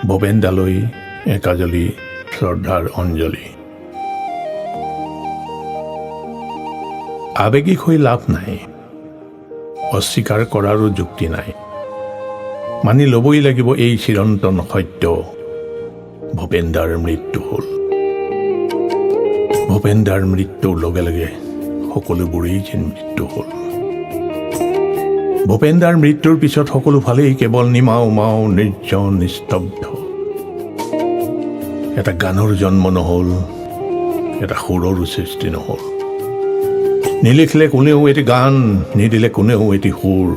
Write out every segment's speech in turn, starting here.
ভূপেনদালৈ একাজলি শ্ৰদ্ধাৰ অঞ্জলি। আৱেগিক হৈ লাভ নাই, অস্বীকাৰ কৰাৰো যুক্তি নাই। মানি ল'বই লাগিব এই চিৰন্তন সত্য, ভূপেনদাৰ মৃত্যু হ'ল। ভূপেনদাৰ মৃত্যুৰ লগে লগে সকলোবোৰেই যেন মৃত্যু হ'ল। ভূপেনদাৰ মৃত্যুৰ পিছত সকলো ফালেই কেৱল নিমাও মাও নিৰ্জন নিস্তব্ধ। এটা গানৰ জন্ম নহ'ল, এটা সুৰৰো সৃষ্টি নহ'ল। নিলিখিলে কোনেও এটি গান, নিদিলে কোনেও এটি সুৰ।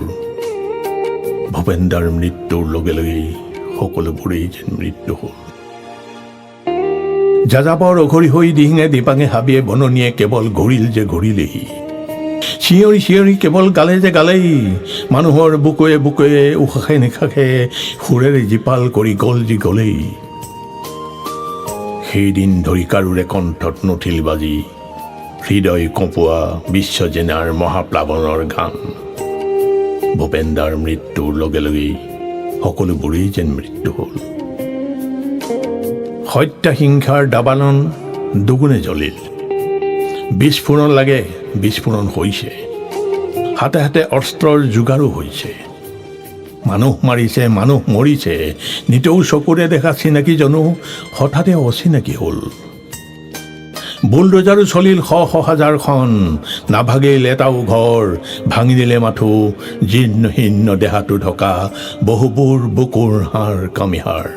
ভূপেনদাৰ মৃত্যুৰ লগে লগেই সকলোবোৰেই যেন মৃত্যু হ'ল। যাযাবৰ অঘৰী হৈ দিহিঙে দিপাঙে হাবিয়ে বননিয়ে কেৱল ঘূৰিল যে ঘূৰিলেই। চিঞৰি চিঞৰি কেৱল গালে যে গালেই, মানুহৰ বুকুৱে বুকুৱে উশাহে নিশাসে সুৰেৰে জীপাল কৰি গ'ল যি গ'লেই। সেইদিন ধৰি কাৰোৰে কণ্ঠত নুঠিল বাজি, হৃদয় কঁপোৱা বিশ্বজেনাৰ মহাপ্লাৱনৰ গান। ভূপেনদাৰ মৃত্যুৰ লগে লগেই সকলোবোৰেই যেন মৃত্যু হ'ল। হত্যাহিংসাৰ দাবানন দুগুণে জ্বলিল। বিস্ফোৰণ লাগে, বিস্ফোৰণ হৈছে। হাতে হাতে অস্ত্ৰৰ যোগাৰো হৈছে। মানুহ মাৰিছে, মানুহ মৰিছে। নিতৌ চকুৰে দেখা চিনাকিজনো হঠাতে অচিনাকি হ'ল। বুলডোজাৰো চলিল শ শ হাজাৰখন, নাভাগিল এটাও ঘৰ। ভাঙি দিলে মাথো জীৰ্ণ শীৰ্ণ দেহাটো ঢকা বহুবোৰ বুকুৰ হাড় কামিহাড়।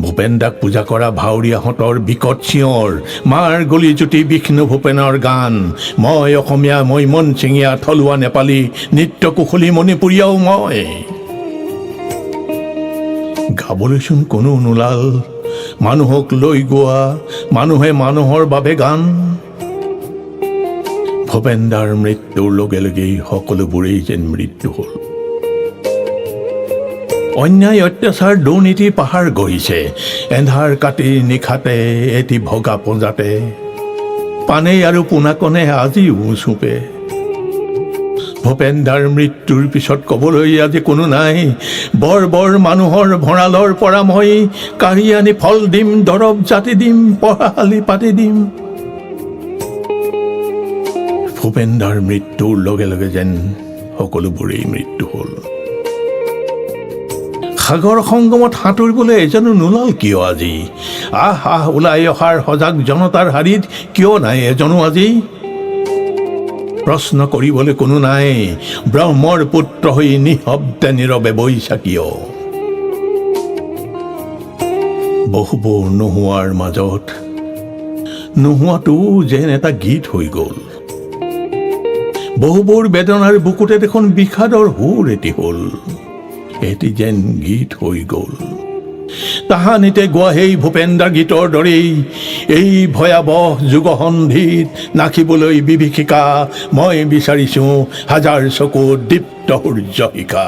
ভূপেনদাক পূজা কৰা ভাৱৰীয়াহঁতৰ বিকট চিঞৰ, মাৰ গলি জ্যোতি বিষ্ণু ভূপেনৰ গান। মই অসমীয়া, মই মনচিঙীয়া, থলুৱা নেপালী, নৃত্য কুশলী মণিপুৰীয়াও মই। গাবলৈচোন কোনো নোলাল, মানুহক লৈ গোৱা, মানুহে মানুহৰ বাবে গান। ভূপেনদাৰ মৃত্যুৰ লগে লগেই সকলোবোৰেই যেন মৃত্যু হ'ল। অন্যায় অত্যাচাৰ দুৰ্নীতি পাহাৰ গঢ়িছে, এন্ধাৰ কাটি নিশাতে এটি ভগা পঁজাতে। পানেই আৰু পোনাকণে আজিও চুপে। ভূপেনদাৰ মৃত্যুৰ পিছত ক'বলৈ আজি কোনো নাই, বৰ বৰ মানুহৰ ভঁৰালৰ পৰা মই কাঢ়ি আনি ফল দিম, দৰৱ জাতি দিম, পঢ়াশালি পাতি দিম। ভূপেনদাৰ মৃত্যুৰ লগে লগে যেন সকলোবোৰেই মৃত্যু হ'ল। সাগৰ সংগমত সাঁতুৰিবলৈ এজনো নোলাল কিয় আজি? আহ আহ ওলাই অহাৰ সজাগ জনতাৰ শাৰীত কিয় নাই এজনো আজি? প্ৰশ্ন কৰিবলৈ কোনো নাই, ব্ৰহ্মৰ পুত্ৰ হৈ নিঃশব্দে নীৰৱে বৈছা কিয়? বহুবোৰ নোহোৱাৰ মাজত নোহোৱাটো যেন এটা গীত হৈ গ'ল। বহুবোৰ বেদনাৰ বুকুতে দেখোন বিষাদৰ সুৰ এটি হ'ল, এটি যেন গীত হৈ গ'ল। তাহানিতে গোৱা সেই ভূপেনদাৰ গীতৰ দৰেই এই ভয়াৱহ যুগসন্ধিত নাখিবলৈ বিভীষিকা মই বিচাৰিছোঁ হাজাৰ চকুত দীপ্ত সূৰ্য শিখা।